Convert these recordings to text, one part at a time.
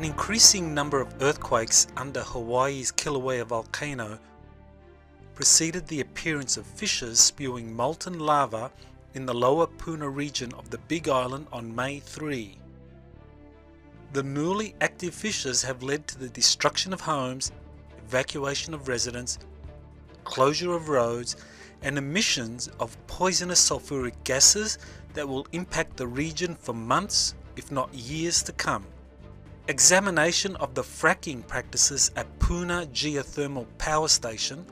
An increasing number of earthquakes under Hawaii's Kilauea volcano preceded the appearance of fissures spewing molten lava in the lower Puna region of the Big Island on May 3. The newly active fissures have led to the destruction of homes, evacuation of residents, closure of roads, and emissions of poisonous sulfuric gases that will impact the region for months, if not years to come. Examination of the fracking practices at Puna Geothermal Power Station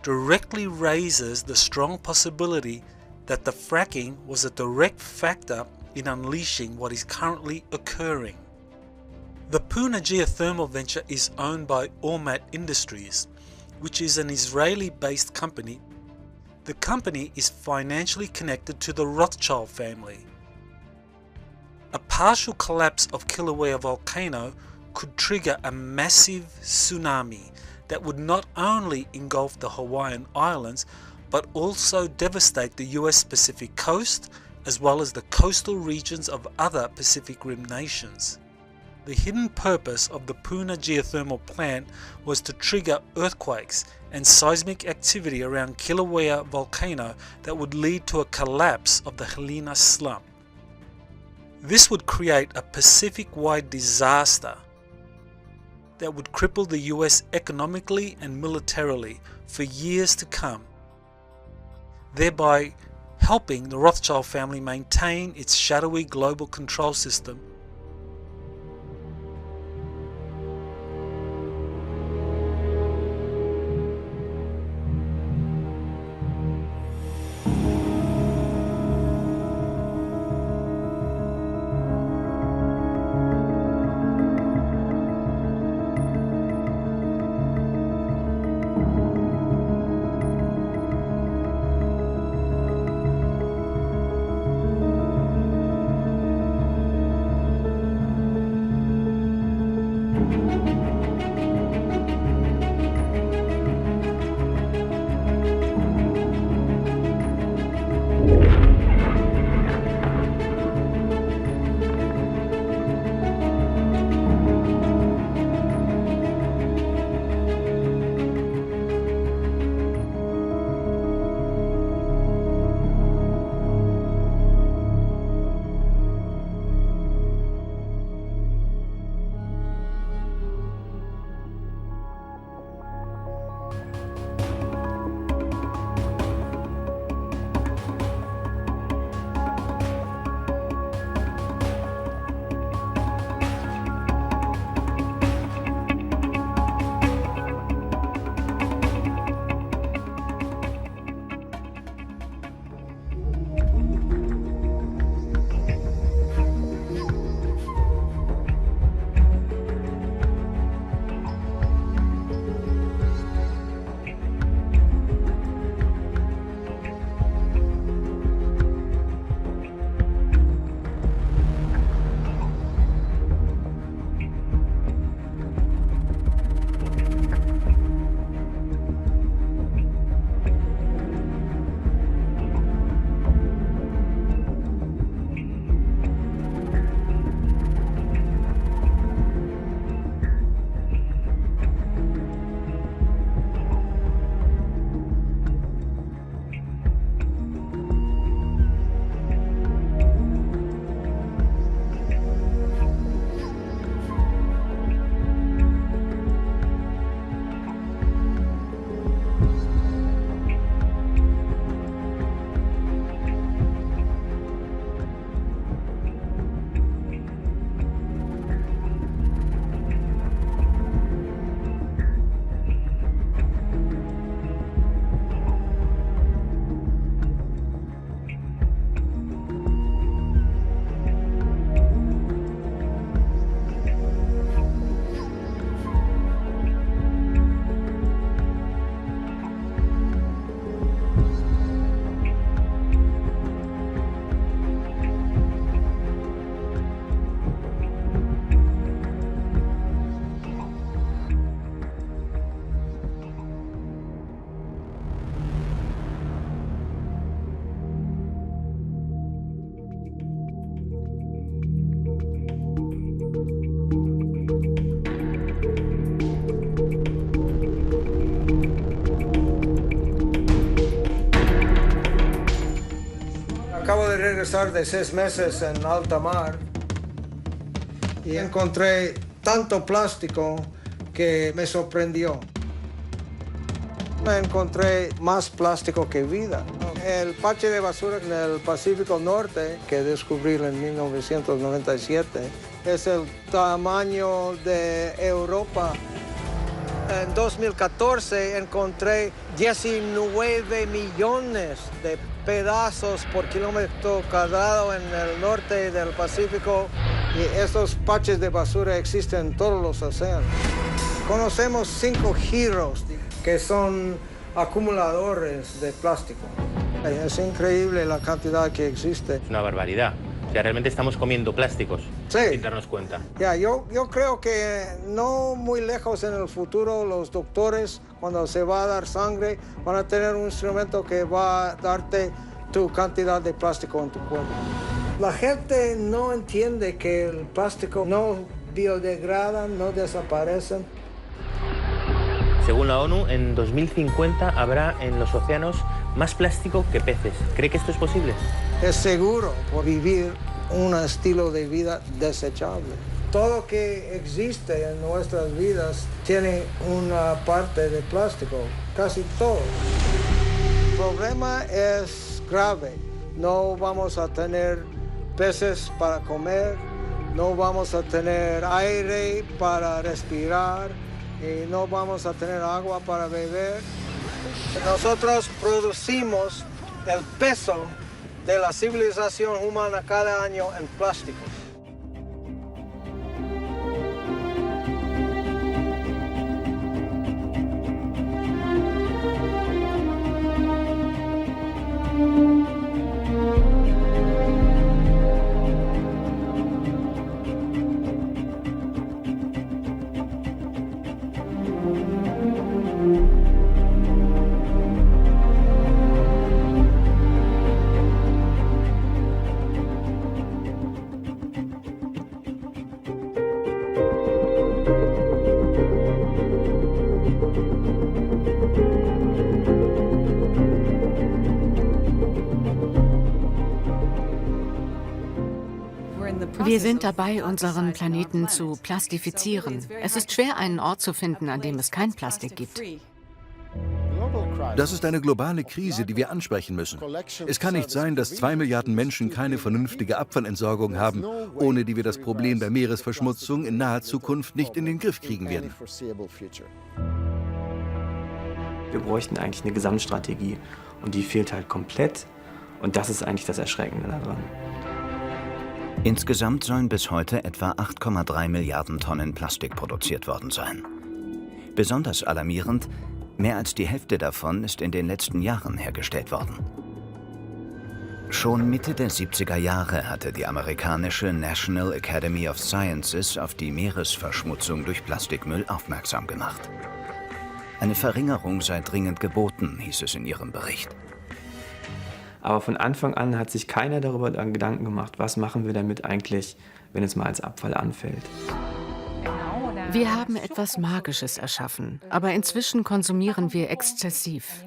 directly raises the strong possibility that the fracking was a direct factor in unleashing what is currently occurring. The Puna geothermal venture is owned by Ormat Industries, which is an Israeli-based company. The company is financially connected to the Rothschild family. A partial collapse of Kilauea volcano could trigger a massive tsunami that would not only engulf the Hawaiian Islands, but also devastate the US Pacific coast, as well as the coastal regions of other Pacific Rim nations. The hidden purpose of the Puna geothermal plant was to trigger earthquakes and seismic activity around Kilauea volcano that would lead to a collapse of the Helena slump. This would create a Pacific-wide disaster that would cripple the US economically and militarily for years to come, thereby helping the Rothschild family maintain its shadowy global control system. de regresar de 6 meses en alta mar y encontré tanto plástico que me sorprendió. Me encontré más plástico que vida. El parche de basura en el Pacífico Norte, que descubrí en 1997, es el tamaño de Europa. En 2014 encontré 19 millones de pedazos por kilómetro cuadrado en el norte del Pacífico, y estos parches de basura existen en todos los océanos. Conocemos 5 giros que son acumuladores de plástico. Es increíble la cantidad que existe. Es una barbaridad. O sea, realmente estamos comiendo plásticos sin darnos cuenta. Yo creo que no muy lejos en el futuro los doctores, cuando se va a dar sangre, van a tener un instrumento que va a darte tu cantidad de plástico en tu cuerpo. La gente no entiende que el plástico no biodegrada, no desaparece. Según la ONU, en 2050 habrá en los océanos más plástico que peces. ¿Cree que esto es posible? Es seguro por vivir un estilo de vida desechable. Todo que existe en nuestras vidas tiene una parte de plástico, casi todo. El problema es grave. No vamos a tener peces para comer, no vamos a tener aire para respirar, y no vamos a tener agua para beber. Nosotros producimos el peso de la civilización humana cada año en plásticos. Wir sind dabei, unseren Planeten zu plastifizieren. Es ist schwer, einen Ort zu finden, an dem es kein Plastik gibt. Das ist eine globale Krise, die wir ansprechen müssen. Es kann nicht sein, dass 2 Milliarden Menschen keine vernünftige Abfallentsorgung haben, ohne die wir das Problem der Meeresverschmutzung in naher Zukunft nicht in den Griff kriegen werden. Wir bräuchten eigentlich eine Gesamtstrategie und die fehlt halt komplett, und das ist eigentlich das Erschreckende daran. Insgesamt sollen bis heute etwa 8,3 Milliarden Tonnen Plastik produziert worden sein. Besonders alarmierend, mehr als die Hälfte davon ist in den letzten Jahren hergestellt worden. Schon Mitte der 70er Jahre hatte die amerikanische National Academy of Sciences auf die Meeresverschmutzung durch Plastikmüll aufmerksam gemacht. Eine Verringerung sei dringend geboten, hieß es in ihrem Bericht. Aber von Anfang an hat sich keiner darüber Gedanken gemacht, was machen wir damit eigentlich, wenn es mal als Abfall anfällt. Wir haben etwas Magisches erschaffen, aber inzwischen konsumieren wir exzessiv.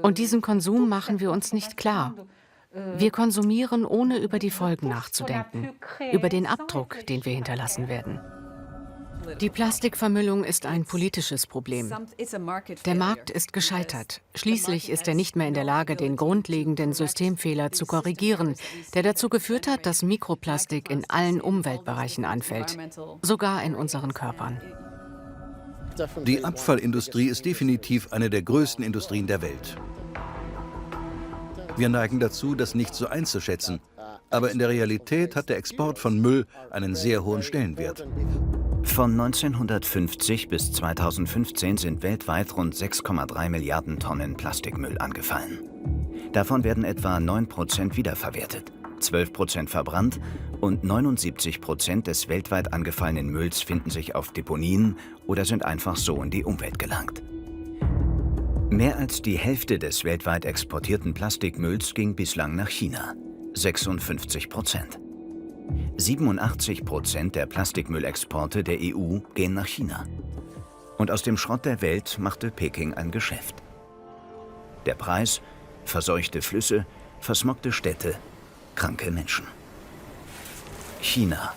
Und diesen Konsum machen wir uns nicht klar. Wir konsumieren, ohne über die Folgen nachzudenken, über den Abdruck, den wir hinterlassen werden. Die Plastikvermüllung ist ein politisches Problem. Der Markt ist gescheitert. Schließlich ist er nicht mehr in der Lage, den grundlegenden Systemfehler zu korrigieren, der dazu geführt hat, dass Mikroplastik in allen Umweltbereichen anfällt, sogar in unseren Körpern. Die Abfallindustrie ist definitiv eine der größten Industrien der Welt. Wir neigen dazu, das nicht so einzuschätzen. Aber in der Realität hat der Export von Müll einen sehr hohen Stellenwert. Von 1950 bis 2015 sind weltweit rund 6,3 Milliarden Tonnen Plastikmüll angefallen. Davon werden etwa 9% wiederverwertet, 12% verbrannt und 79% des weltweit angefallenen Mülls finden sich auf Deponien oder sind einfach so in die Umwelt gelangt. Mehr als die Hälfte des weltweit exportierten Plastikmülls ging bislang nach China, 56%. 87% der Plastikmüllexporte der EU gehen nach China. Und aus dem Schrott der Welt machte Peking ein Geschäft. Der Preis: verseuchte Flüsse, versmogte Städte, kranke Menschen. China,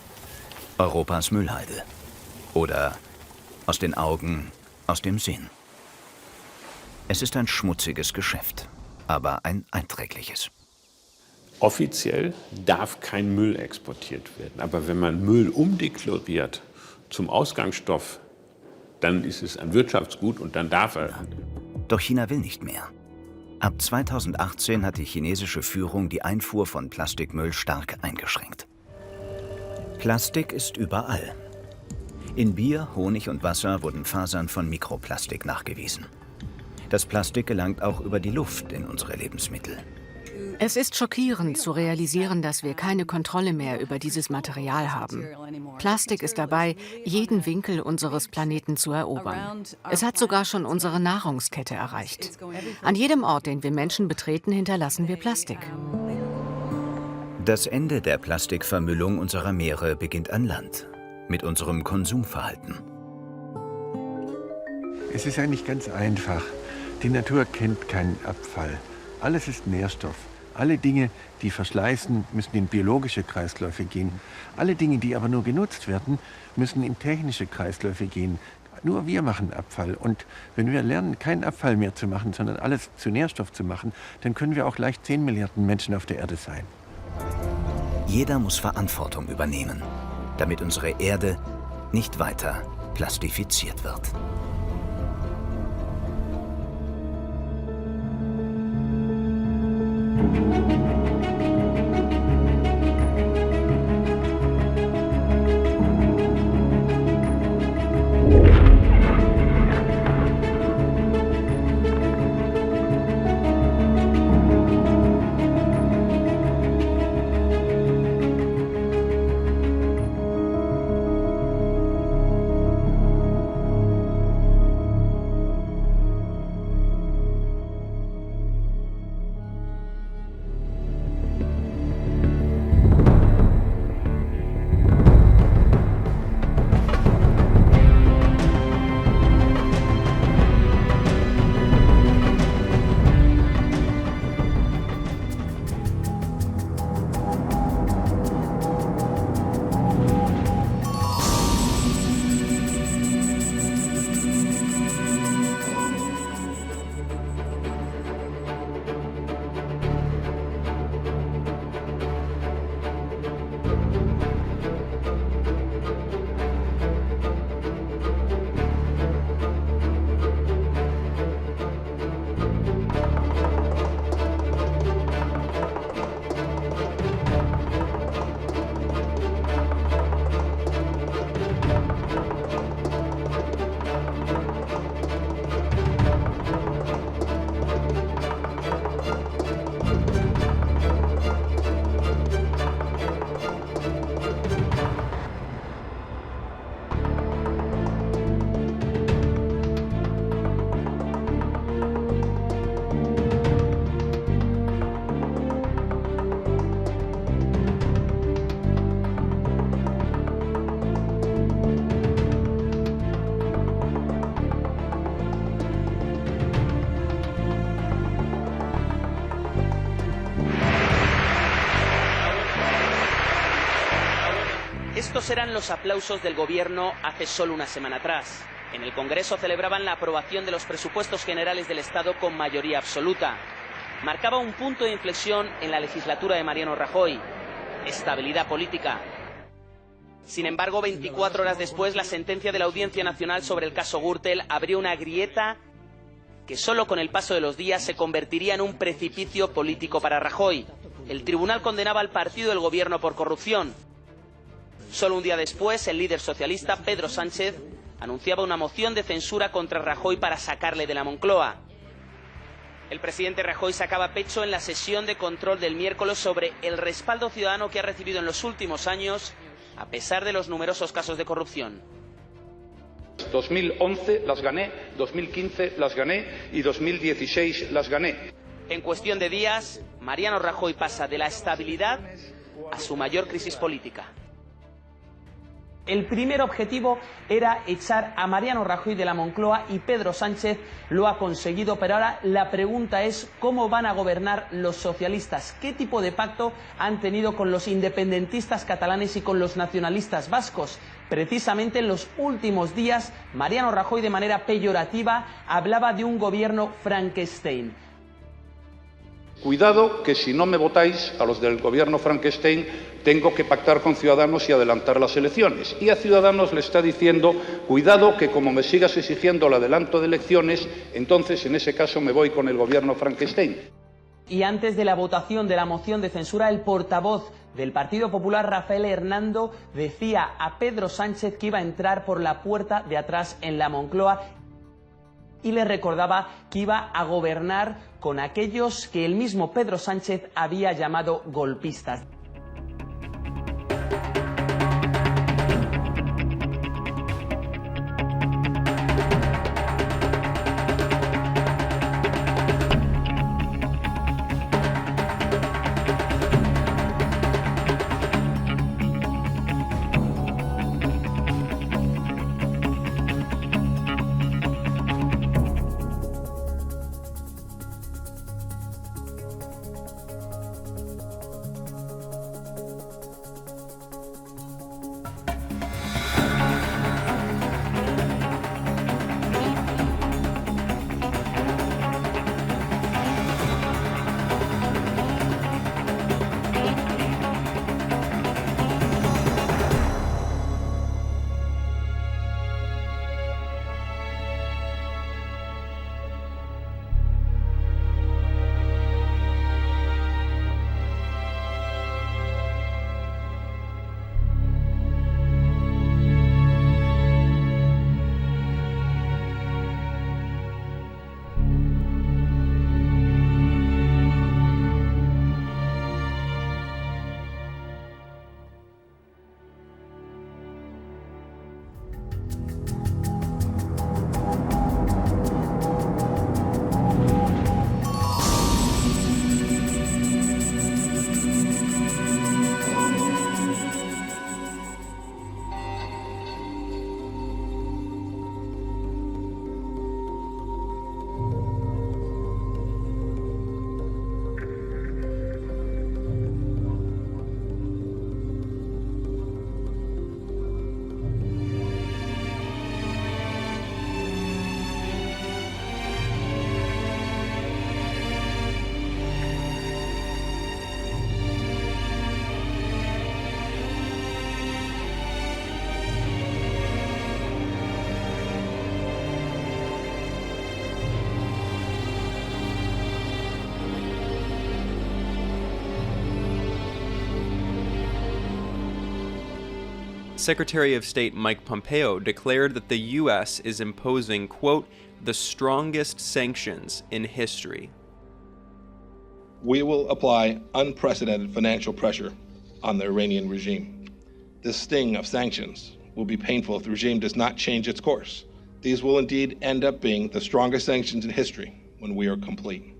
Europas Müllhalde. Oder aus den Augen, aus dem Sinn. Es ist ein schmutziges Geschäft, aber ein einträgliches. Offiziell darf kein Müll exportiert werden. Aber wenn man Müll umdeklariert zum Ausgangsstoff, dann ist es ein Wirtschaftsgut und dann darf er. Doch China will nicht mehr. Ab 2018 hat die chinesische Führung die Einfuhr von Plastikmüll stark eingeschränkt. Plastik ist überall. In Bier, Honig und Wasser wurden Fasern von Mikroplastik nachgewiesen. Das Plastik gelangt auch über die Luft in unsere Lebensmittel. Es ist schockierend zu realisieren, dass wir keine Kontrolle mehr über dieses Material haben. Plastik ist dabei, jeden Winkel unseres Planeten zu erobern. Es hat sogar schon unsere Nahrungskette erreicht. An jedem Ort, den wir Menschen betreten, hinterlassen wir Plastik. Das Ende der Plastikvermüllung unserer Meere beginnt an Land, mit unserem Konsumverhalten. Es ist eigentlich ganz einfach. Die Natur kennt keinen Abfall. Alles ist Nährstoff. Alle Dinge, die verschleißen, müssen in biologische Kreisläufe gehen. Alle Dinge, die aber nur genutzt werden, müssen in technische Kreisläufe gehen. Nur wir machen Abfall. Und wenn wir lernen, keinen Abfall mehr zu machen, sondern alles zu Nährstoff zu machen, dann können wir auch leicht 10 Milliarden Menschen auf der Erde sein. Jeder muss Verantwortung übernehmen, damit unsere Erde nicht weiter plastifiziert wird. Estos eran los aplausos del gobierno hace solo una semana atrás. En el Congreso celebraban la aprobación de los presupuestos generales del Estado con mayoría absoluta. Marcaba un punto de inflexión en la legislatura de Mariano Rajoy. Estabilidad política. Sin embargo, 24 horas después, la sentencia de la Audiencia Nacional sobre el caso Gürtel abrió una grieta que solo con el paso de los días se convertiría en un precipicio político para Rajoy. El tribunal condenaba al partido del gobierno por corrupción. Solo un día después, el líder socialista, Pedro Sánchez, anunciaba una moción de censura contra Rajoy para sacarle de la Moncloa. El presidente Rajoy sacaba pecho en la sesión de control del miércoles sobre el respaldo ciudadano que ha recibido en los últimos años, a pesar de los numerosos casos de corrupción. 2011 las gané, 2015 las gané y 2016 las gané. En cuestión de días, Mariano Rajoy pasa de la estabilidad a su mayor crisis política. El primer objetivo era echar a Mariano Rajoy de la Moncloa y Pedro Sánchez lo ha conseguido, pero ahora la pregunta es cómo van a gobernar los socialistas, qué tipo de pacto han tenido con los independentistas catalanes y con los nacionalistas vascos. Precisamente en los últimos días, Mariano Rajoy de manera peyorativa hablaba de un gobierno Frankenstein. Cuidado que si no me votáis a los del gobierno Frankenstein, tengo que pactar con Ciudadanos y adelantar las elecciones. Y a Ciudadanos le está diciendo, cuidado que como me sigas exigiendo el adelanto de elecciones, entonces en ese caso me voy con el gobierno Frankenstein. Y antes de la votación de la moción de censura, el portavoz del Partido Popular, Rafael Hernando, decía a Pedro Sánchez que iba a entrar por la puerta de atrás en la Moncloa y le recordaba que iba a gobernar con aquellos que el mismo Pedro Sánchez había llamado golpistas. Secretary of State Mike Pompeo declared that the U.S. is imposing, quote, the strongest sanctions in history. We will apply unprecedented financial pressure on the Iranian regime. This sting of sanctions will be painful if the regime does not change its course. These will indeed end up being the strongest sanctions in history when we are complete.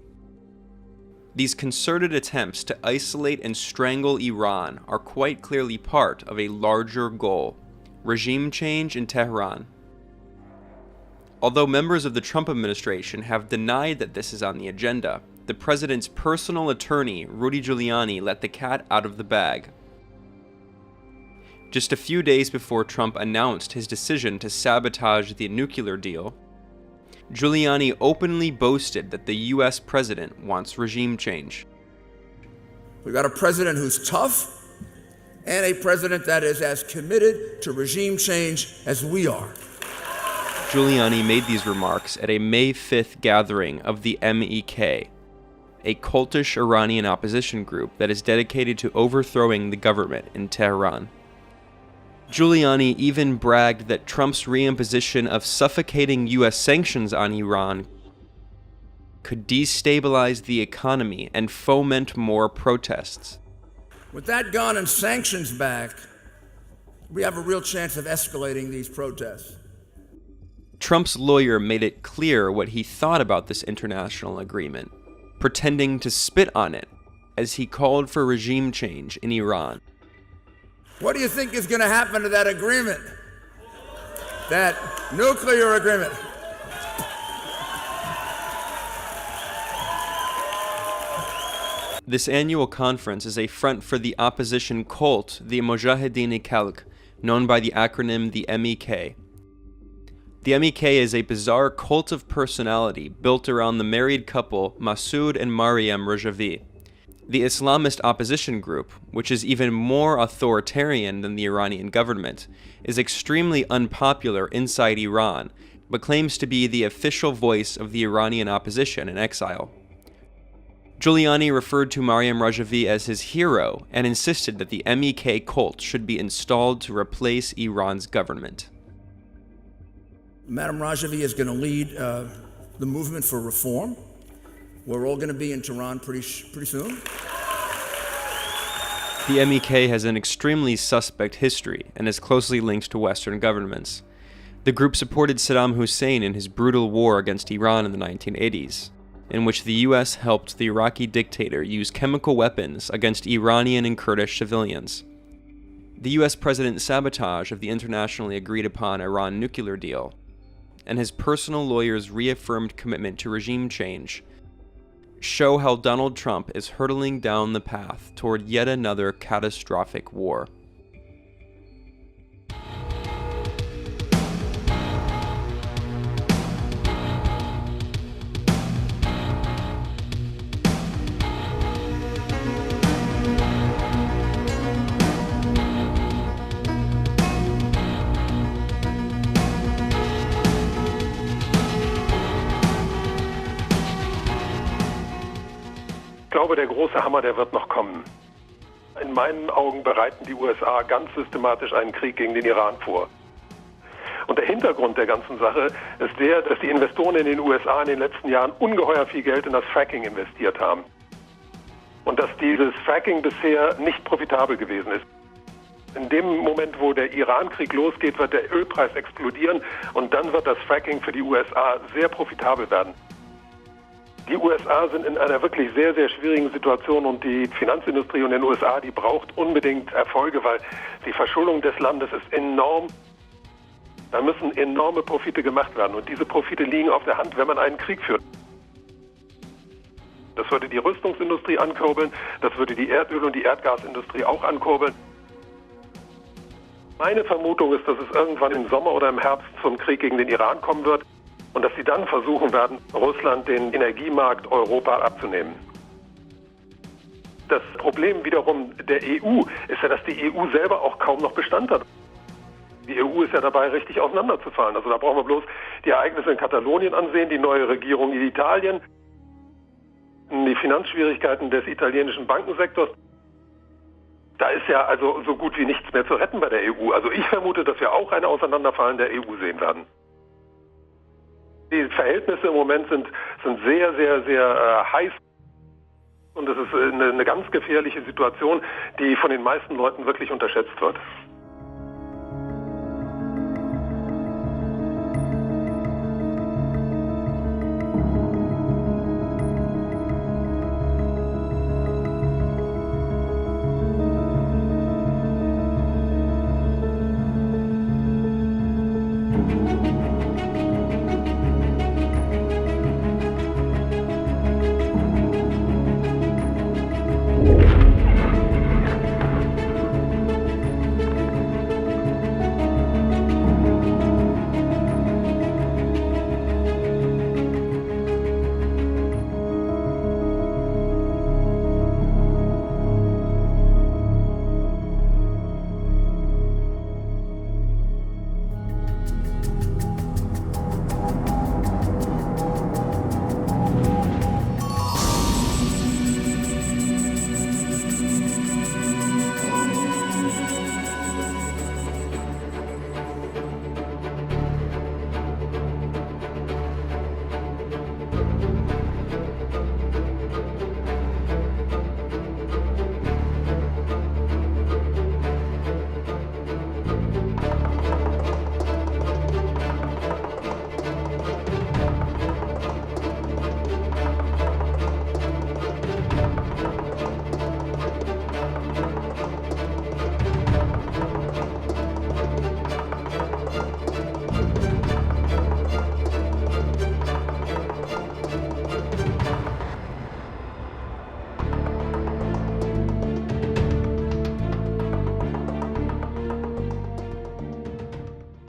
These concerted attempts to isolate and strangle Iran are quite clearly part of a larger goal: regime change in Tehran. Although members of the Trump administration have denied that this is on the agenda, the president's personal attorney, Rudy Giuliani, let the cat out of the bag. Just a few days before Trump announced his decision to sabotage the nuclear deal, Giuliani openly boasted that the US president wants regime change. We've got a president who's tough and a president that is as committed to regime change as we are. Giuliani made these remarks at a May 5th gathering of the MEK, a cultish Iranian opposition group that is dedicated to overthrowing the government in Tehran. Giuliani even bragged that Trump's reimposition of suffocating U.S. sanctions on Iran could destabilize the economy and foment more protests. With that gun and sanctions back, we have a real chance of escalating these protests. Trump's lawyer made it clear what he thought about this international agreement, pretending to spit on it as he called for regime change in Iran. What do you think is going to happen to that agreement? That nuclear agreement? This annual conference is a front for the opposition cult, the Mujahedin-e-Khalq, known by the acronym the MEK. The MEK is a bizarre cult of personality built around the married couple Masoud and Mariam Rajavi. The Islamist opposition group, which is even more authoritarian than the Iranian government, is extremely unpopular inside Iran, but claims to be the official voice of the Iranian opposition in exile. Giuliani referred to Mariam Rajavi as his hero and insisted that the MEK cult should be installed to replace Iran's government. Madam Rajavi is going to lead the movement for reform. We're all going to be in Tehran pretty soon. The MEK has an extremely suspect history and is closely linked to Western governments. The group supported Saddam Hussein in his brutal war against Iran in the 1980s, in which the US helped the Iraqi dictator use chemical weapons against Iranian and Kurdish civilians. The US president's sabotage of the internationally agreed upon Iran nuclear deal, and his personal lawyer's reaffirmed commitment to regime change, show how Donald Trump is hurtling down the path toward yet another catastrophic war. Ich glaube, der große Hammer, der wird noch kommen. In meinen Augen bereiten die USA ganz systematisch einen Krieg gegen den Iran vor. Und der Hintergrund der ganzen Sache ist der, dass die Investoren in den USA in den letzten Jahren ungeheuer viel Geld in das Fracking investiert haben. Und dass dieses Fracking bisher nicht profitabel gewesen ist. In dem Moment, wo der Iran-Krieg losgeht, wird der Ölpreis explodieren und dann wird das Fracking für die USA sehr profitabel werden. Die USA sind in einer wirklich sehr, sehr schwierigen Situation und die Finanzindustrie in den USA, die braucht unbedingt Erfolge, weil die Verschuldung des Landes ist enorm. Da müssen enorme Profite gemacht werden und diese Profite liegen auf der Hand, wenn man einen Krieg führt. Das würde die Rüstungsindustrie ankurbeln, das würde die Erdöl- und die Erdgasindustrie auch ankurbeln. Meine Vermutung ist, dass es irgendwann im Sommer oder im Herbst zum Krieg gegen den Iran kommen wird. Und dass sie dann versuchen werden, Russland den Energiemarkt Europa abzunehmen. Das Problem wiederum der EU ist ja, dass die EU selber auch kaum noch Bestand hat. Die EU ist ja dabei, richtig auseinanderzufallen. Also da brauchen wir bloß die Ereignisse in Katalonien ansehen, die neue Regierung in Italien, die Finanzschwierigkeiten des italienischen Bankensektors. Da ist ja also so gut wie nichts mehr zu retten bei der EU. Also ich vermute, dass wir auch ein Auseinanderfallen der EU sehen werden. Die Verhältnisse im Moment sind sehr, sehr, sehr heiß und es ist eine ganz gefährliche Situation, die von den meisten Leuten wirklich unterschätzt wird.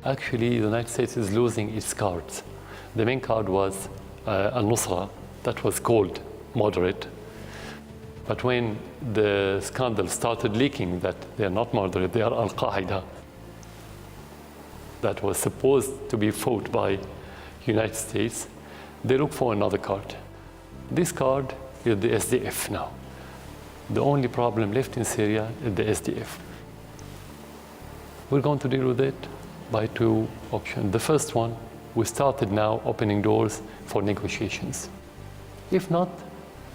actually the United States is losing its cards. The main card was al-Nusra, that was called moderate. But when the scandal started leaking that they are not moderate, they are Al-Qaeda, that was supposed to be fought by United States, they look for another card. This card is the SDF now. The only problem left in Syria is the SDF. We're going to deal with it by two options. The first one, we started now opening doors for negotiations. If not,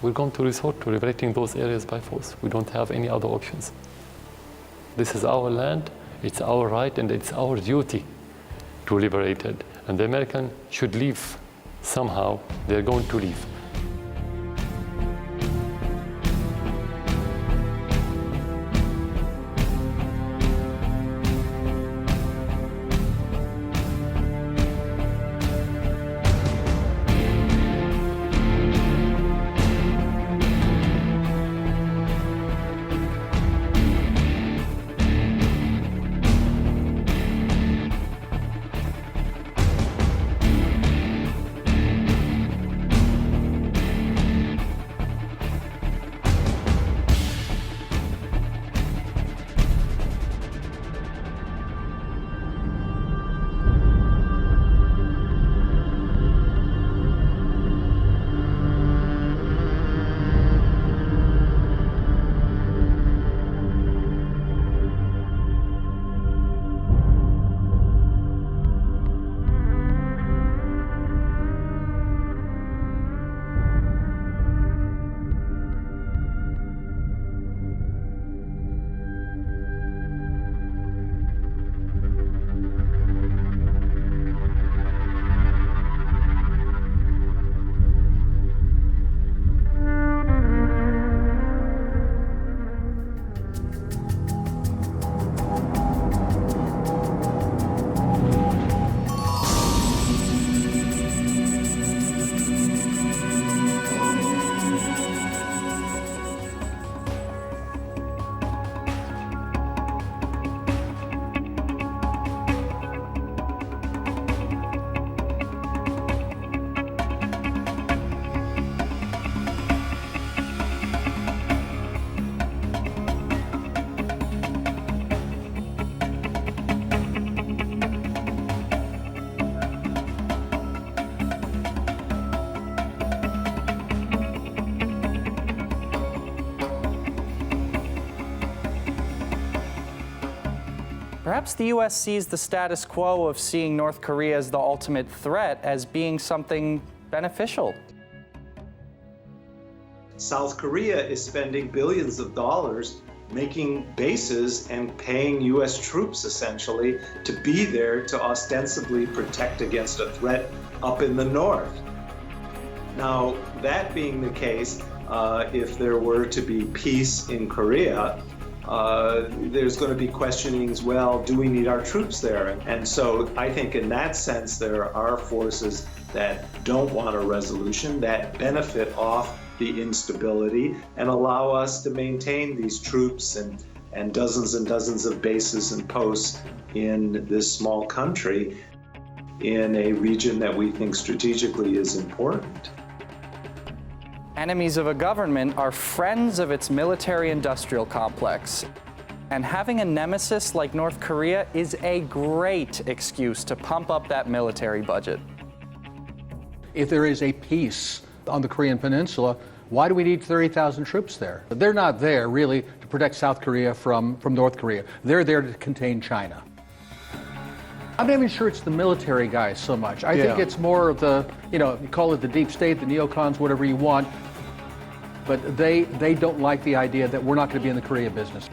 we're going to resort to liberating those areas by force. We don't have any other options. This is our land, it's our right, and it's our duty to liberate it. And the Americans should leave. Somehow, they're going to leave. Perhaps the U.S. sees the status quo of seeing North Korea as the ultimate threat as being something beneficial. South Korea is spending billions of dollars making bases and paying U.S. troops, essentially, to be there to ostensibly protect against a threat up in the north. Now, that being the case, if there were to be peace in Korea, there's going to be questionings, well, do we need our troops there? And so I think in that sense, there are forces that don't want a resolution, that benefit off the instability and allow us to maintain these troops and dozens of bases and posts in this small country in a region that we think strategically is important. Enemies of a government are friends of its military-industrial complex. And having a nemesis like North Korea is a great excuse to pump up that military budget. If there is a peace on the Korean Peninsula, why do we need 30,000 troops there? They're not there, really, to protect South Korea from North Korea. They're there to contain China. I'm not even sure it's the military guys so much. I think it's more of the, you call it the deep state, the neocons, whatever you want. But they don't like the idea that we're not going to be in the Korea business.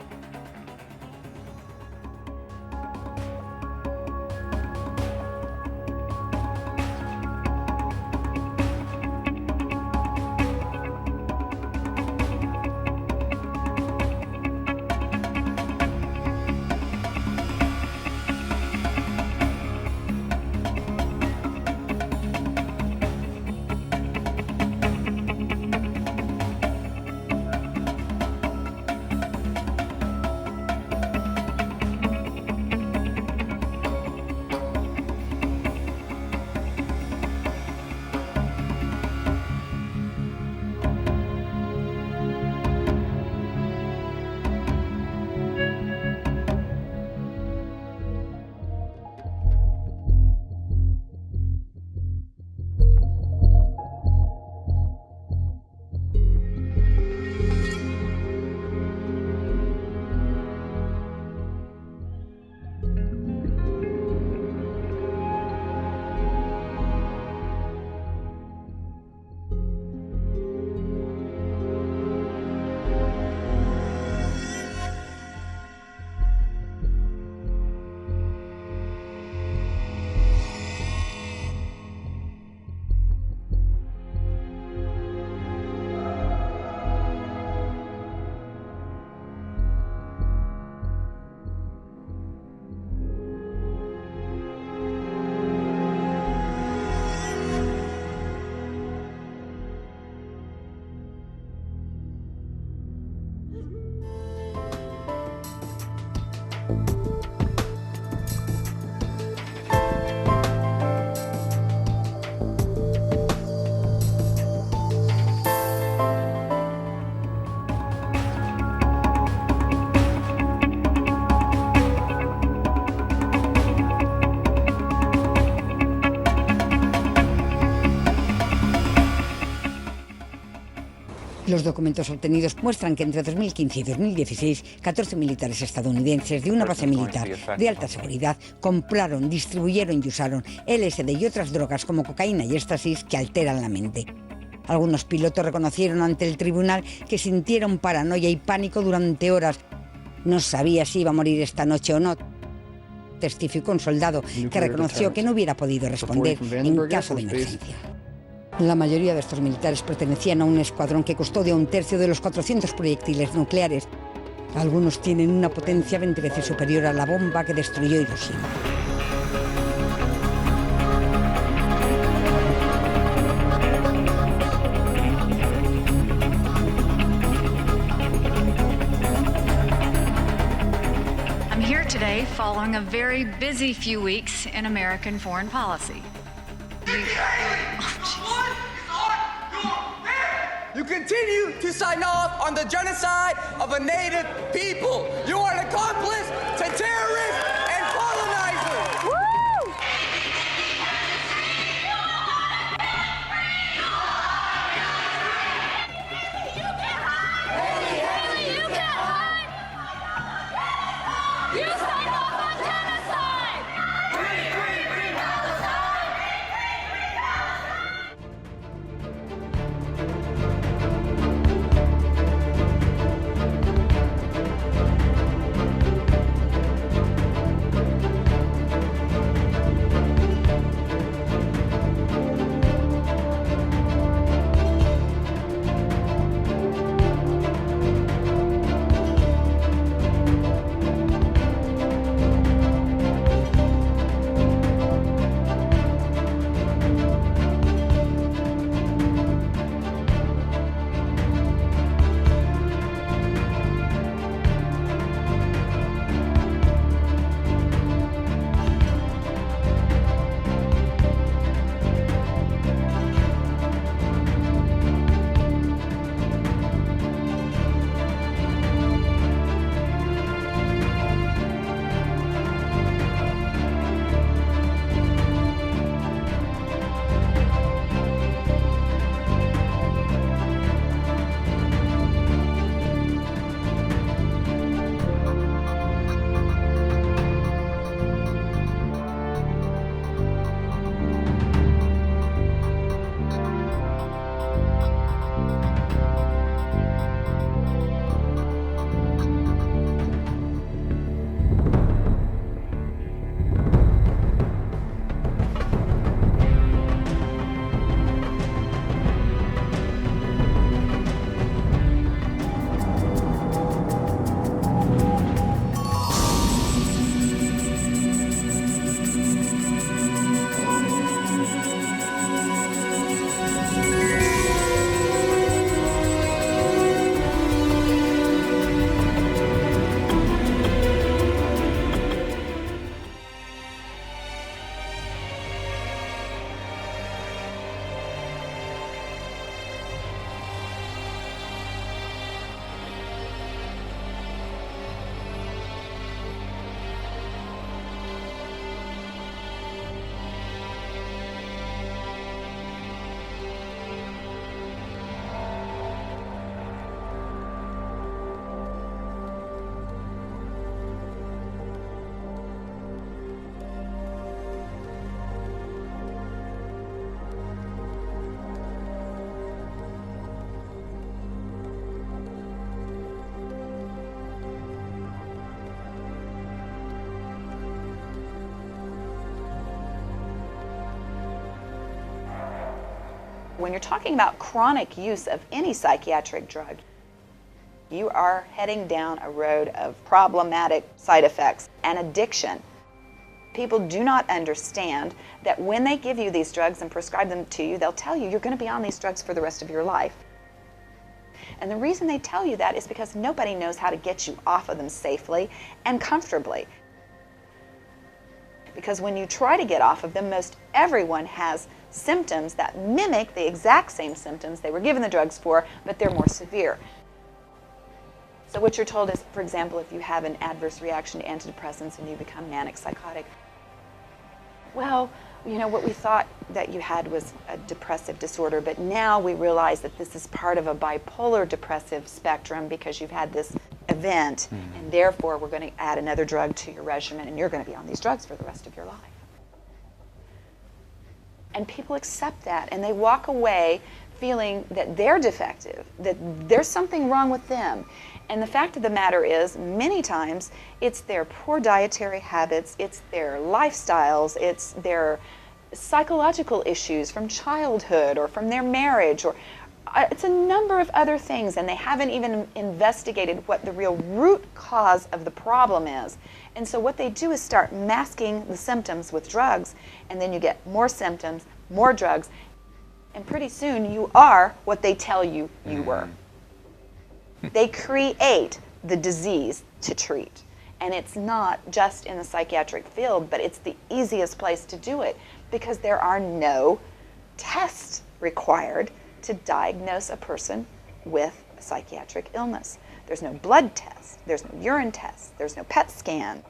Los documentos obtenidos muestran que entre 2015 y 2016, 14 militares estadounidenses de una base militar de alta seguridad compraron, distribuyeron y usaron LSD y otras drogas como cocaína y éxtasis que alteran la mente. Algunos pilotos reconocieron ante el tribunal que sintieron paranoia y pánico durante horas. No sabía si iba a morir esta noche o no. Testificó un soldado que reconoció que no hubiera podido responder en caso de emergencia. La mayoría de estos militares pertenecían a un escuadrón que custodia un tercio de los 400 proyectiles nucleares. Algunos tienen una potencia 20 veces superior a la bomba que destruyó Hiroshima. Today, following a very busy few weeks in American foreign policy. You continue to sign off on the genocide of a native people. You are an accomplice to terrorists and colonizers. Woo! When you're talking about chronic use of any psychiatric drug, you are heading down a road of problematic side effects and addiction. People do not understand that when they give you these drugs and prescribe them to you, they'll tell you you're going to be on these drugs for the rest of your life. And the reason they tell you that is because nobody knows how to get you off of them safely and comfortably. Because when you try to get off of them, most everyone has symptoms that mimic the exact same symptoms they were given the drugs for, but they're more severe. So what you're told is, for example, if you have an adverse reaction to antidepressants and you become manic psychotic, well, you know, what we thought that you had was a depressive disorder, but now we realize that this is part of a bipolar depressive spectrum because you've had this event, and therefore we're going to add another drug to your regimen, and you're going to be on these drugs for the rest of your life. And people accept that, and they walk away feeling that they're defective, that there's something wrong with them. And the fact of the matter is, many times, it's their poor dietary habits, it's their lifestyles, it's their psychological issues from childhood or from their marriage, or it's a number of other things, and they haven't even investigated what the real root cause of the problem is. And so what they do is start masking the symptoms with drugs, and then you get more symptoms, more drugs, and pretty soon you are what they tell you you were. They create the disease to treat. And it's not just in the psychiatric field, but it's the easiest place to do it because there are no tests required to diagnose a person with a psychiatric illness. There's no blood test, there's no urine test, there's no PET scan.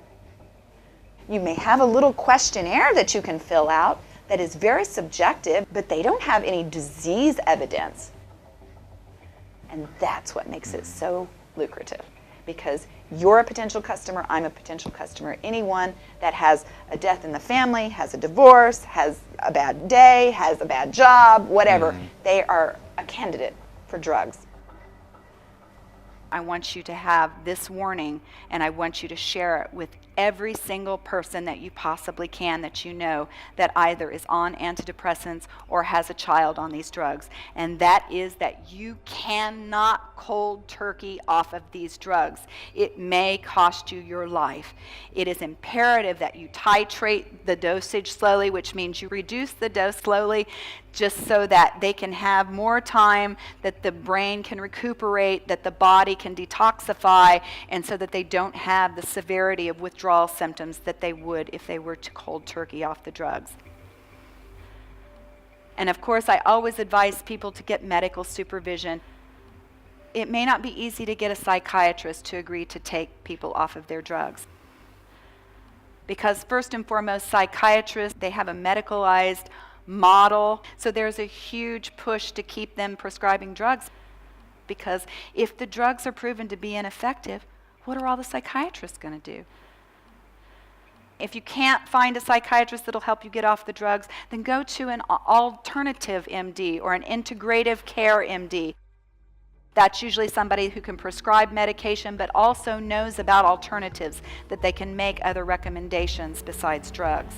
You may have a little questionnaire that you can fill out that is very subjective, but they don't have any disease evidence. And that's what makes it so lucrative, because you're a potential customer, I'm a potential customer. Anyone that has a death in the family, has a divorce, has a bad day, has a bad job, whatever, they are a candidate for drugs. I want you to have this warning, and I want you to share it with every single person that you possibly can that you know that either is on antidepressants or has a child on these drugs. And that is that you cannot cold turkey off of these drugs. It may cost you your life. It is imperative that you titrate the dosage slowly, which means you reduce the dose slowly, just so that they can have more time, that the brain can recuperate, that the body can detoxify, and so that they don't have the severity of withdrawal symptoms that they would if they were to cold turkey off the drugs. And of course, I always advise people to get medical supervision. It may not be easy to get a psychiatrist to agree to take people off of their drugs. Because first and foremost, psychiatrists, they have a medicalized model, so there's a huge push to keep them prescribing drugs, because if the drugs are proven to be ineffective, what are all the psychiatrists going to do? If you can't find a psychiatrist that'll help you get off the drugs, then go to an alternative MD or an integrative care MD. That's usually somebody who can prescribe medication but also knows about alternatives, that they can make other recommendations besides drugs.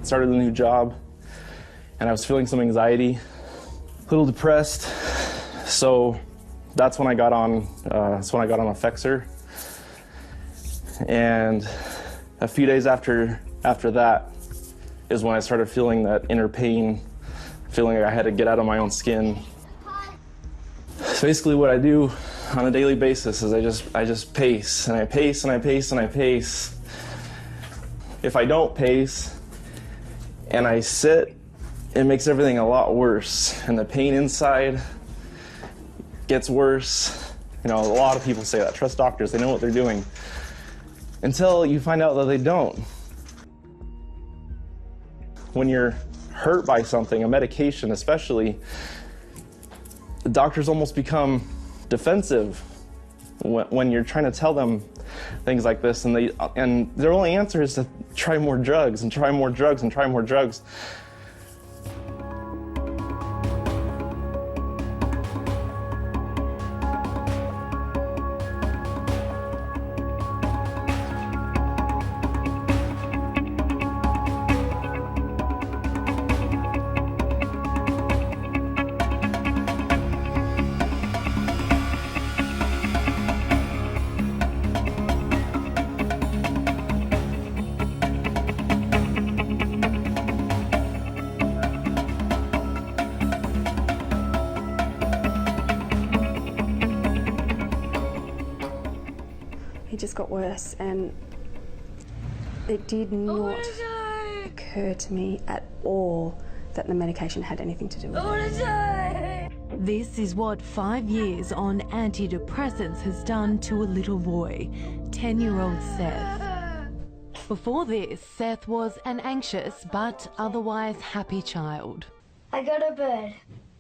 Started a new job, and I was feeling some anxiety, a little depressed. So that's when I got on. Effexor, and a few days after that is when I started feeling that inner pain, feeling like I had to get out of my own skin. So basically, what I do on a daily basis is I just pace, and I pace, and I pace, and I pace. If I don't pace, and I sit, it makes everything a lot worse, and the pain inside gets worse. You know, a lot of people say that. Trust doctors, they know what they're doing. Until you find out that they don't. When you're hurt by something, a medication especially, the doctors almost become defensive. when you're trying to tell them things like this, and their only answer is to try more drugs and try more drugs and try more drugs. It just got worse, and it did not occur to me at all that the medication had anything to do with it. This is what 5 years on antidepressants has done to a little boy, 10-year-old Seth. Before this, Seth was an anxious but otherwise happy child. I got a bird,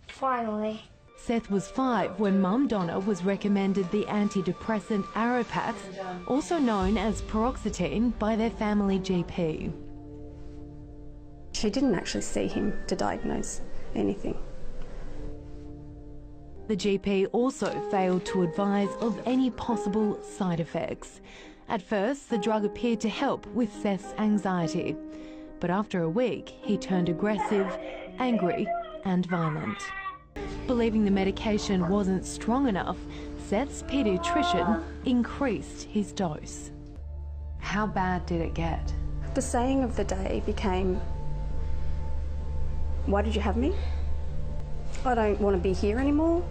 finally. Seth was 5 when Mum Donna was recommended the antidepressant Aropax, also known as paroxetine, by their family GP. She didn't actually see him to diagnose anything. The GP also failed to advise of any possible side effects. At first, the drug appeared to help with Seth's anxiety, but after a week, he turned aggressive, angry, and violent. Believing the medication wasn't strong enough, Seth's paediatrician increased his dose. How bad did it get? The saying of the day became, "Why did you have me? I don't want to be here anymore."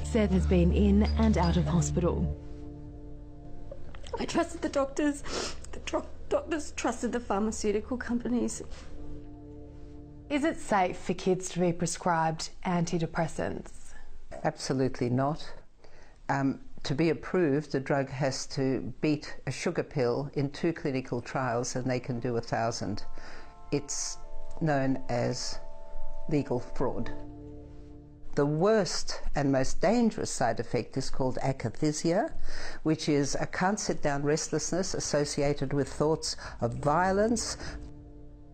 Seth has been in and out of hospital. I trusted the doctors. The doctors trusted the pharmaceutical companies. Is it safe for kids to be prescribed antidepressants? Absolutely not. To be approved, the drug has to beat a sugar pill in 2 clinical trials, and they can do 1,000. It's known as legal fraud. The worst and most dangerous side effect is called akathisia, which is a can't-sit-down restlessness associated with thoughts of violence,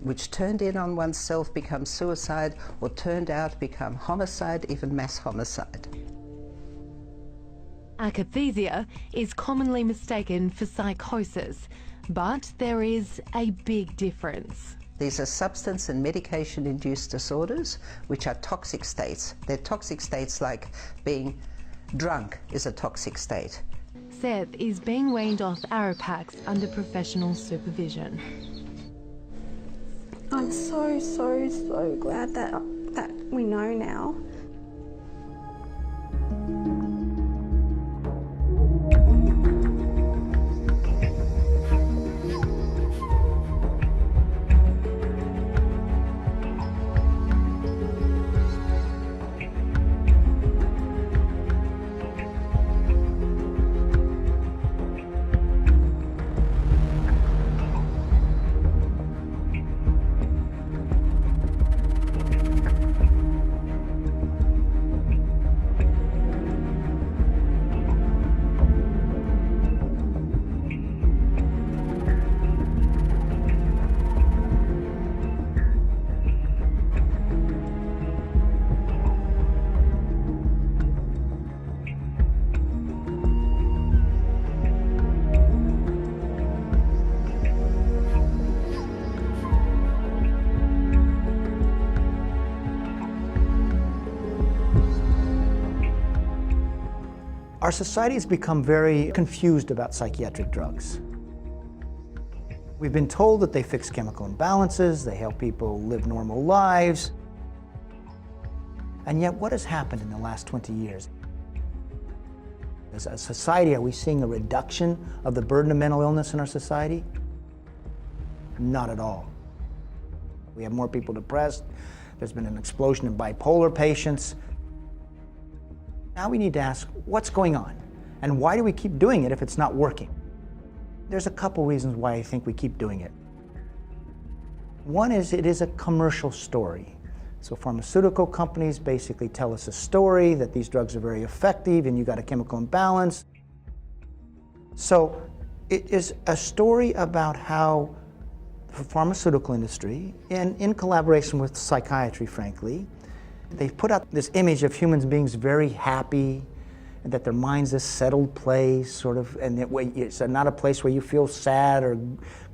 which turned in on oneself becomes suicide, or turned out become homicide, even mass homicide. Akathisia is commonly mistaken for psychosis, but there is a big difference. These are substance and medication-induced disorders, which are toxic states. They're toxic states like being drunk is a toxic state. Seth is being weaned off Aropax under professional supervision. I'm so glad that we know now. Our society has become very confused about psychiatric drugs. We've been told that they fix chemical imbalances, they help people live normal lives. And yet, what has happened in the last 20 years? As a society, are we seeing a reduction of the burden of mental illness in our society? Not at all. We have more people depressed. There's been an explosion in bipolar patients. Now we need to ask, what's going on? And why do we keep doing it if it's not working? There's a couple reasons why I think we keep doing it. One is it is a commercial story. So pharmaceutical companies basically tell us a story that these drugs are very effective and you got a chemical imbalance. So it is a story about how the pharmaceutical industry, and in collaboration with psychiatry, frankly, they've put out this image of human beings very happy, and that their mind's a settled place, sort of, and that it's not a place where you feel sad or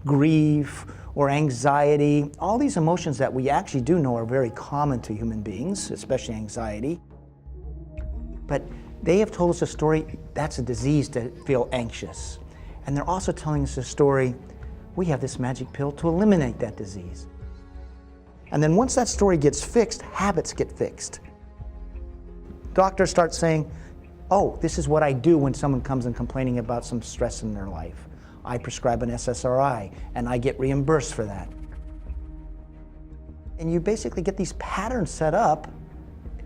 grief or anxiety. All these emotions that we actually do know are very common to human beings, especially anxiety. But they have told us a story, that's a disease to feel anxious. And they're also telling us a story, we have this magic pill to eliminate that disease. And then once that story gets fixed, habits get fixed. Doctors start saying, oh, this is what I do when someone comes and complaining about some stress in their life. I prescribe an SSRI, and I get reimbursed for that. And you basically get these patterns set up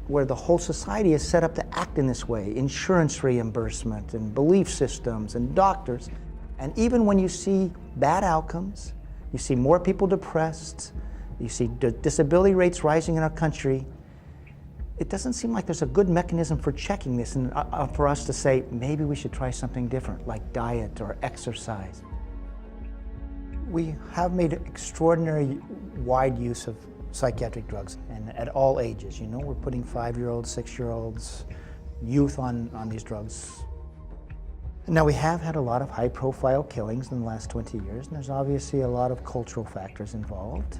where the whole society is set up to act in this way. Insurance reimbursement, and belief systems, and doctors. And even when you see bad outcomes, you see more people depressed, you see disability rates rising in our country, it doesn't seem like there's a good mechanism for checking this and for us to say, maybe we should try something different, like diet or exercise. We have made extraordinary wide use of psychiatric drugs, and at all ages. You know, we're putting 5-year-olds, 6-year-olds, youth on these drugs. Now, we have had a lot of high-profile killings in the last 20 years, and there's obviously a lot of cultural factors involved.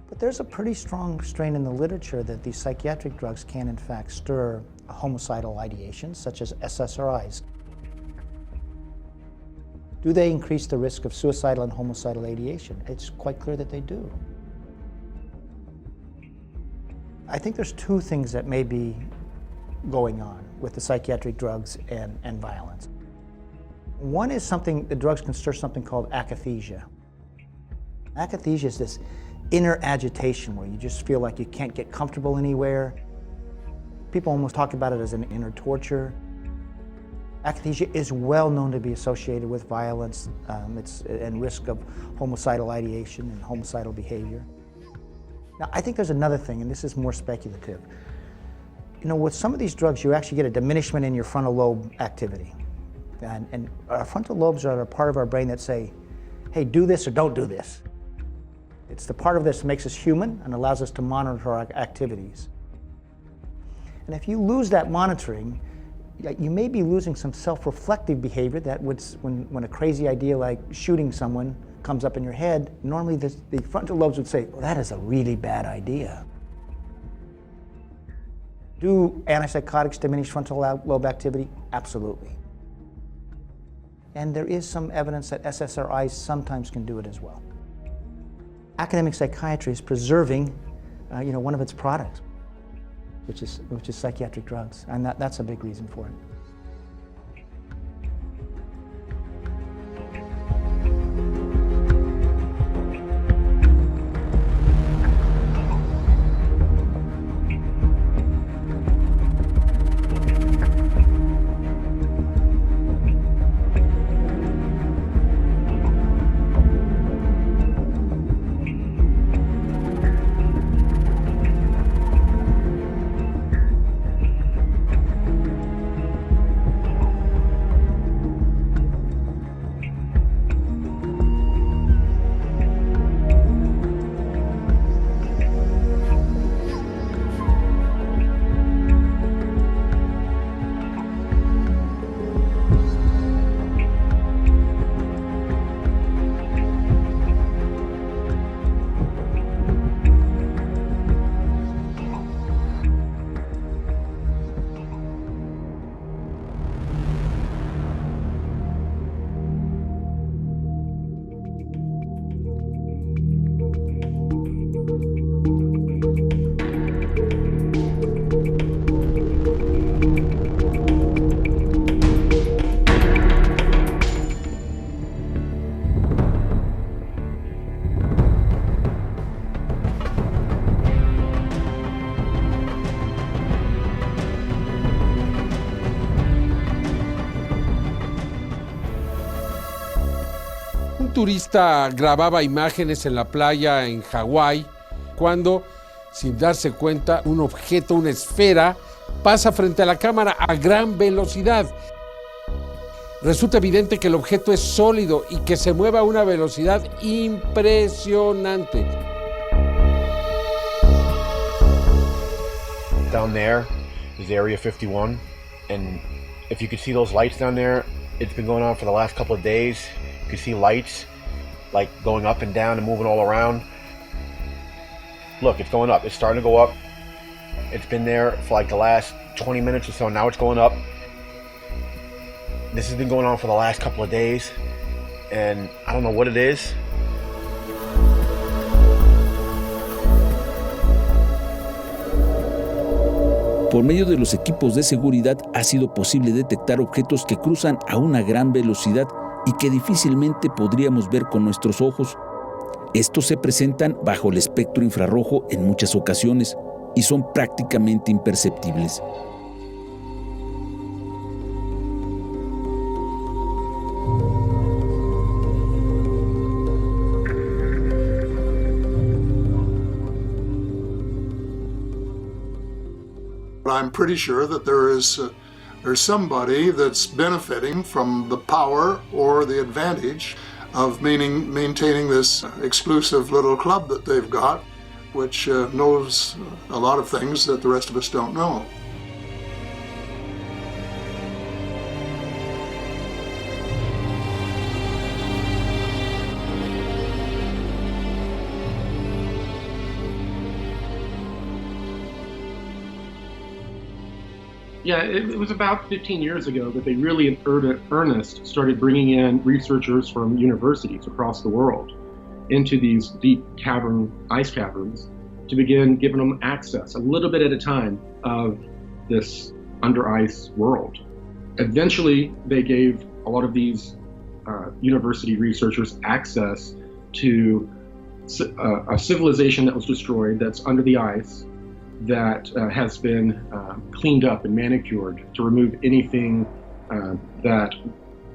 But there's a pretty strong strain in the literature that these psychiatric drugs can, in fact, stir homicidal ideations, such as SSRIs. Do they increase the risk of suicidal and homicidal ideation? It's quite clear that they do. I think there's two things that may be going on with the psychiatric drugs and violence. One is something, the drugs can stir something called akathisia. Akathisia is this inner agitation where you just feel like you can't get comfortable anywhere. People almost talk about it as an inner torture. Akathisia is well known to be associated with violence and risk of homicidal ideation and homicidal behavior. Now, I think there's another thing, and this is more speculative. You know, with some of these drugs, you actually get a diminishment in your frontal lobe activity. And our frontal lobes are a part of our brain that say, hey, do this or don't do this. It's the part of this that makes us human and allows us to monitor our activities. And if you lose that monitoring, you may be losing some self-reflective behavior that would, when a crazy idea like shooting someone comes up in your head, normally the frontal lobes would say, well, that is a really bad idea. Do antipsychotics diminish frontal lobe activity? Absolutely. And there is some evidence that SSRIs sometimes can do it as well. Academic psychiatry is preserving, one of its products, which is psychiatric drugs, and that's a big reason for it. Un turista grababa imágenes en la playa en Hawái cuando Sin darse cuenta, un objeto, una esfera, pasa frente a la cámara a gran velocidad. Resulta evidente que el objeto es sólido y que se mueve a una velocidad impresionante. Down there is Area 51, and if you could see those lights down there, it's been going on for the last couple of days. You can see lights like going up and down and moving all around. Look, it's going up. It's starting to go up. It's been there for like the last 20 minutes or so. Now it's going up. This has been going on for the last couple of days, and I don't know what it is. Por medio de los equipos de seguridad ha sido posible detectar objetos que cruzan a una gran velocidad y que difícilmente podríamos ver con nuestros ojos. Estos se presentan bajo el espectro infrarrojo en muchas ocasiones y son prácticamente imperceptibles. I'm pretty sure that there's somebody that's benefiting from the power or the advantage of maintaining this exclusive little club that they've got, which knows a lot of things that the rest of us don't know. Yeah, it was about 15 years ago that they really in earnest started bringing in researchers from universities across the world into these deep ice caverns to begin giving them access a little bit at a time of this under ice world. Eventually, they gave a lot of these university researchers access to a civilization that was destroyed that's under the ice, that has been cleaned up and manicured to remove anything that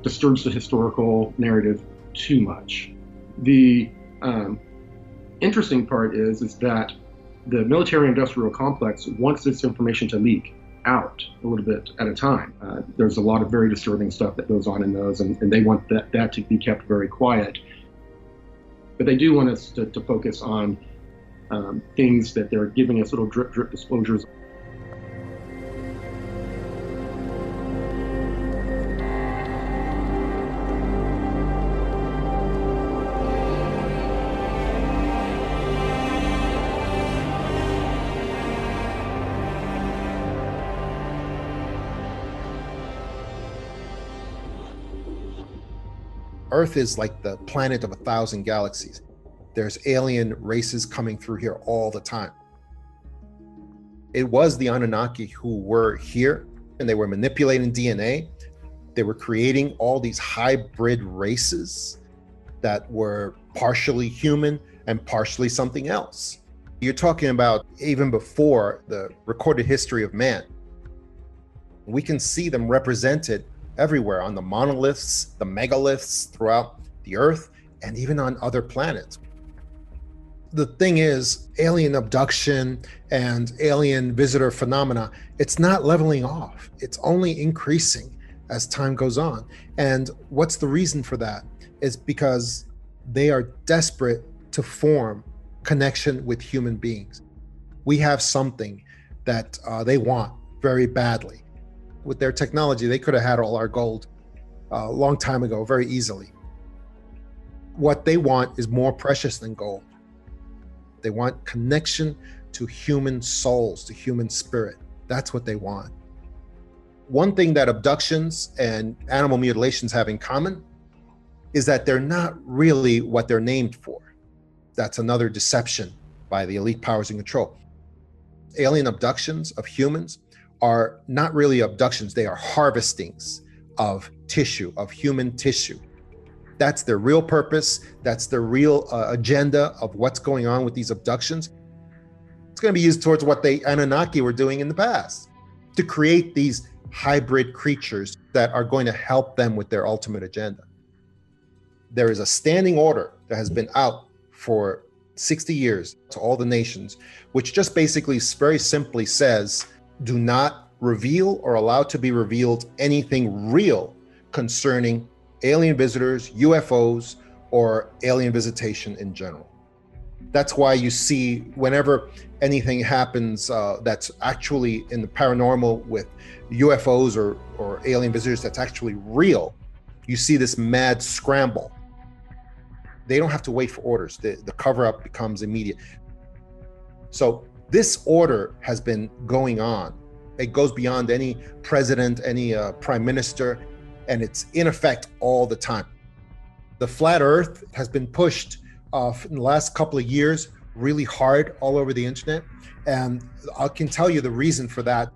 disturbs the historical narrative too much. The interesting part is that the military-industrial complex wants this information to leak out a little bit at a time. There's a lot of very disturbing stuff that goes on in those, and they want that to be kept very quiet. But they do want us to focus on things that they're giving us little drip disclosures. Earth is like the planet of 1,000 galaxies. There's alien races coming through here all the time. It was the Anunnaki who were here, and they were manipulating DNA. They were creating all these hybrid races that were partially human and partially something else. You're talking about even before the recorded history of man. We can see them represented everywhere on the monoliths, the megaliths throughout the Earth, and even on other planets. The thing is, alien abduction and alien visitor phenomena, it's not leveling off. It's only increasing as time goes on. And what's the reason for that? Is because they are desperate to form connection with human beings. We have something that they want very badly. With their technology, they could have had all our gold a long time ago, very easily. What they want is more precious than gold. They want connection to human souls, to human spirit. That's what they want. One thing that abductions and animal mutilations have in common is that they're not really what they're named for. That's another deception by the elite powers in control. Alien abductions of humans are not really abductions, they are harvestings of tissue, of human tissue. That's their real purpose. That's the real agenda of what's going on with these abductions. It's going to be used towards what the Anunnaki were doing in the past, to create these hybrid creatures that are going to help them with their ultimate agenda. There is a standing order that has been out for 60 years to all the nations, which just basically very simply says, do not reveal or allow to be revealed anything real concerning alien visitors, UFOs, or alien visitation in general. That's why you see whenever anything happens that's actually in the paranormal with UFOs or alien visitors that's actually real, you see this mad scramble. They don't have to wait for orders. The cover-up becomes immediate. So this order has been going on. It goes beyond any president, any prime minister, and it's in effect all the time. The flat earth has been pushed in the last couple of years really hard all over the internet. And I can tell you the reason for that.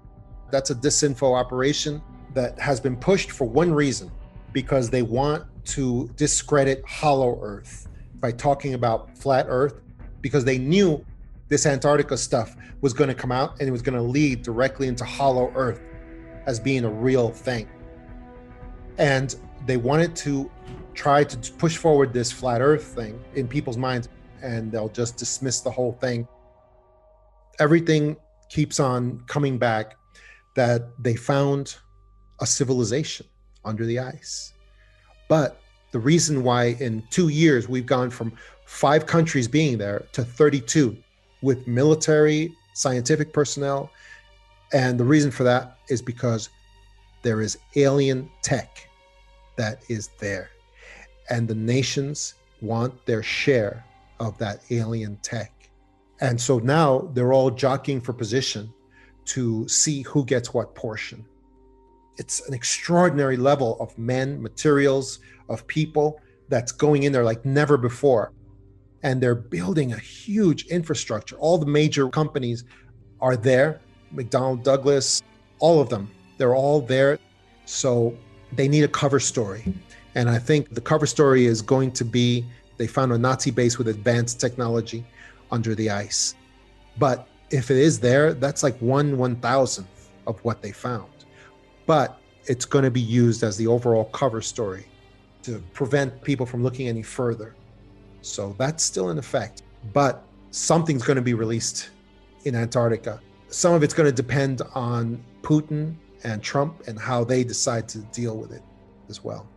That's a disinfo operation that has been pushed for one reason, because they want to discredit hollow earth by talking about flat earth, because they knew this Antarctica stuff was going to come out and it was going to lead directly into hollow earth as being a real thing. And they wanted to try to push forward this flat earth thing in people's minds, and they'll just dismiss the whole thing. Everything keeps on coming back that they found a civilization under the ice. But the reason why in 2 years we've gone from 5 countries being there to 32 with military, scientific personnel, and the reason for that is because there is alien tech that is there, and the nations want their share of that alien tech. And so now they're all jockeying for position to see who gets what portion. It's an extraordinary level of men, materials, of people that's going in there like never before. And they're building a huge infrastructure. All the major companies are there, McDonnell Douglas, all of them, they're all there. So they need a cover story. And I think the cover story is going to be, they found a Nazi base with advanced technology under the ice. But if it is there, that's like 1/1000th of what they found. But it's going to be used as the overall cover story to prevent people from looking any further. So that's still in effect. But something's going to be released in Antarctica. Some of it's going to depend on Putin and Trump and how they decide to deal with it as well.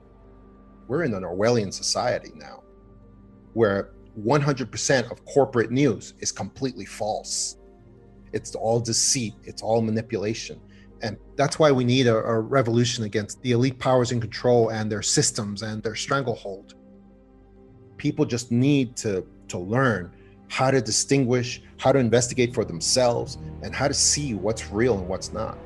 We're in an Orwellian society now, where 100% of corporate news is completely false. It's all deceit, it's all manipulation. And that's why we need a revolution against the elite powers in control and their systems and their stranglehold. People just need to learn how to distinguish, how to investigate for themselves, and how to see what's real and what's not.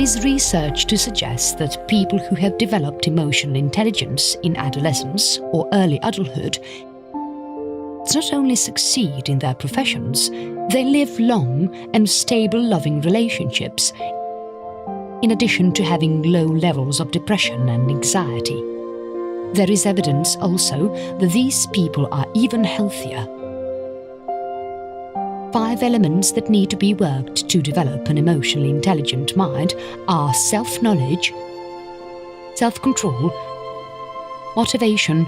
is research to suggest that people who have developed emotional intelligence in adolescence or early adulthood not only succeed in their professions, they live long and stable loving relationships, in addition to having low levels of depression and anxiety. There is evidence also that these people are even healthier. 5 elements that need to be worked to develop an emotionally intelligent mind are self-knowledge, self-control, motivation,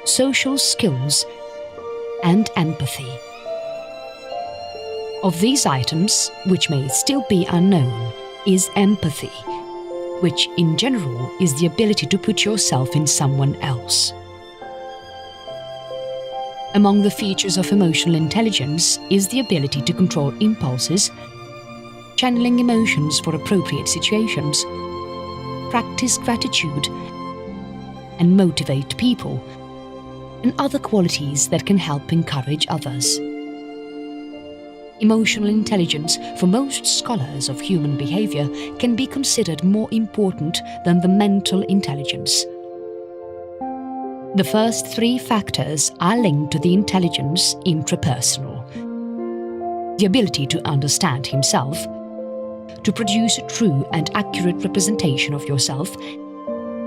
social skills, and empathy. Of these items, which may still be unknown, is empathy, which in general is the ability to put yourself in someone else. Among the features of emotional intelligence is the ability to control impulses, channeling emotions for appropriate situations, practice gratitude, and motivate people, and other qualities that can help encourage others. Emotional intelligence, for most scholars of human behavior, can be considered more important than the mental intelligence. The first 3 factors are linked to the intelligence intrapersonal. The ability to understand himself, to produce a true and accurate representation of yourself,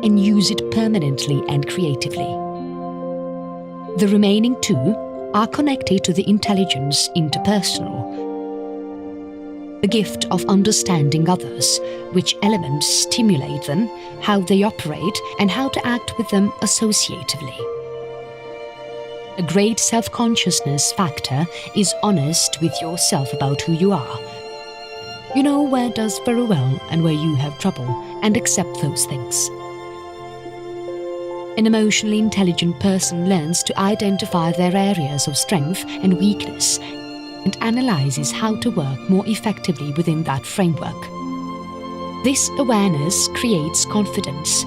and use it permanently and creatively. The remaining 2 are connected to the intelligence interpersonal. The gift of understanding others, which elements stimulate them, how they operate, and how to act with them associatively. A great self-consciousness factor is honest with yourself about who you are. You know where does very well and where you have trouble, and accept those things. An emotionally intelligent person learns to identify their areas of strength and weakness and analyzes how to work more effectively within that framework. This awareness creates confidence.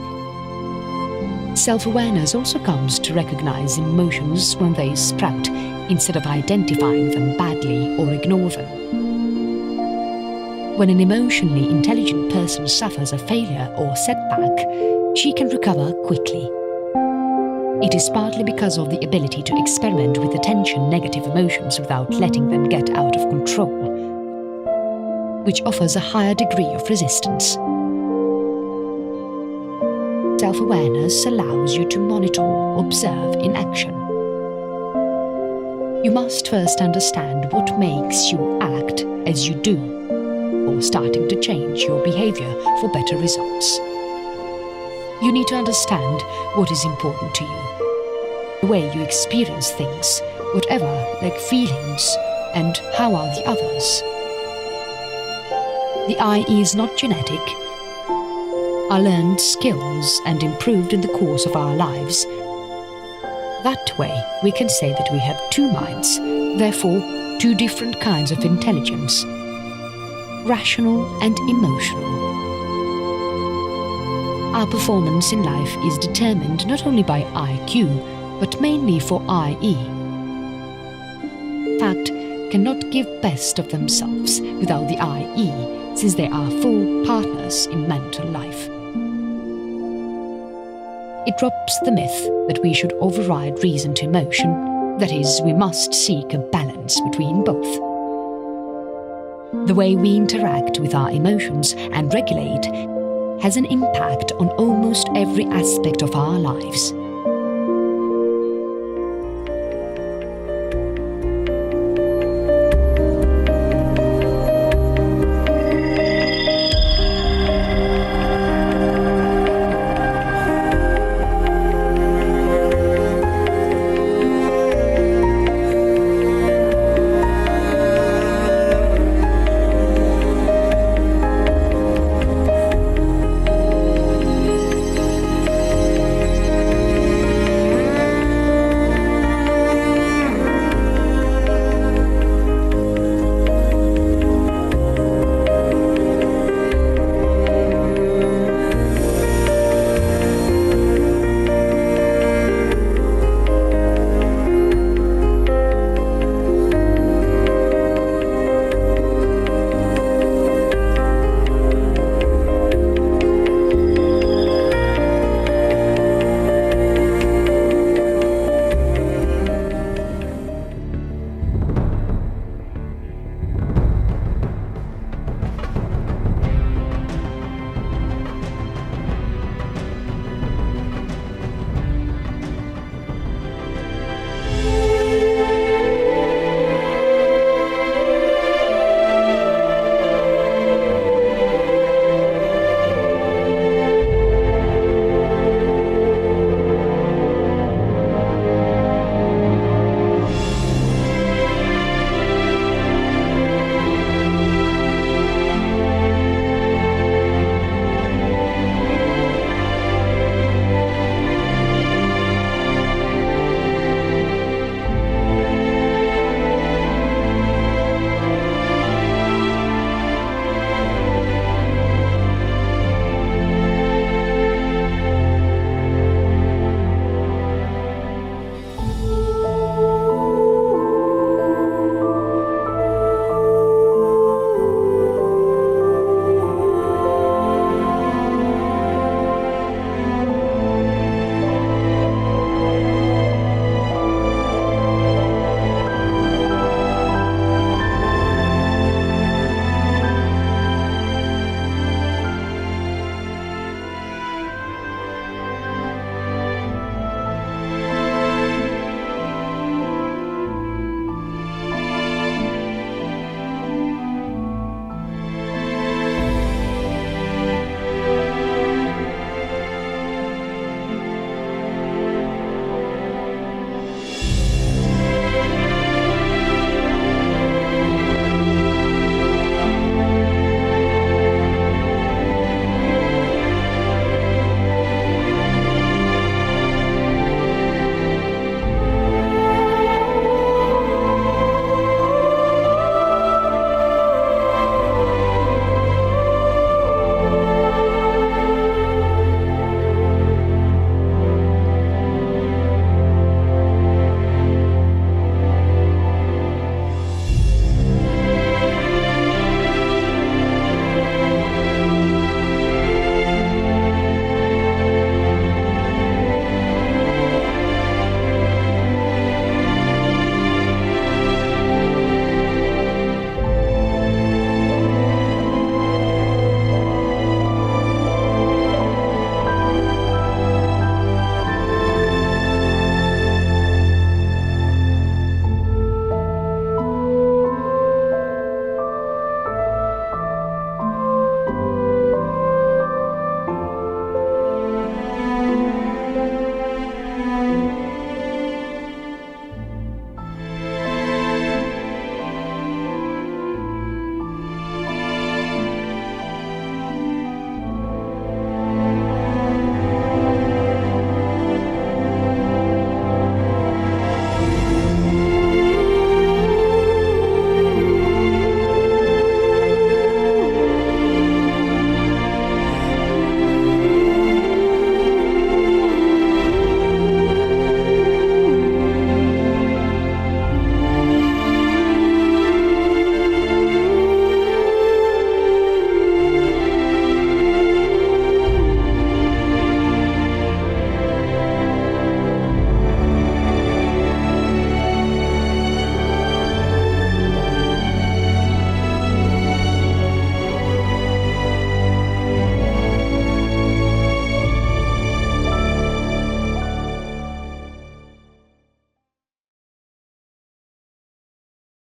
Self-awareness also comes to recognize emotions when they sprout, instead of identifying them badly or ignore them. When an emotionally intelligent person suffers a failure or setback, she can recover quickly. It is partly because of the ability to experiment with attention negative emotions without letting them get out of control, which offers a higher degree of resistance. Self-awareness allows you to monitor, observe in action. You must first understand what makes you act as you do, or starting to change your behavior for better results. You need to understand what is important to you, the way you experience things, whatever, like feelings, and how are the others. The eye is not genetic, are learned skills and improved in the course of our lives. That way, we can say that we have 2 minds, therefore 2 different kinds of intelligence, rational and emotional. Our performance in life is determined not only by IQ, but mainly for IE. Fact cannot give best of themselves without the IE, since they are full partners in mental life. It drops the myth that we should override reason to emotion, that is, we must seek a balance between both. The way we interact with our emotions and regulate has an impact on almost every aspect of our lives.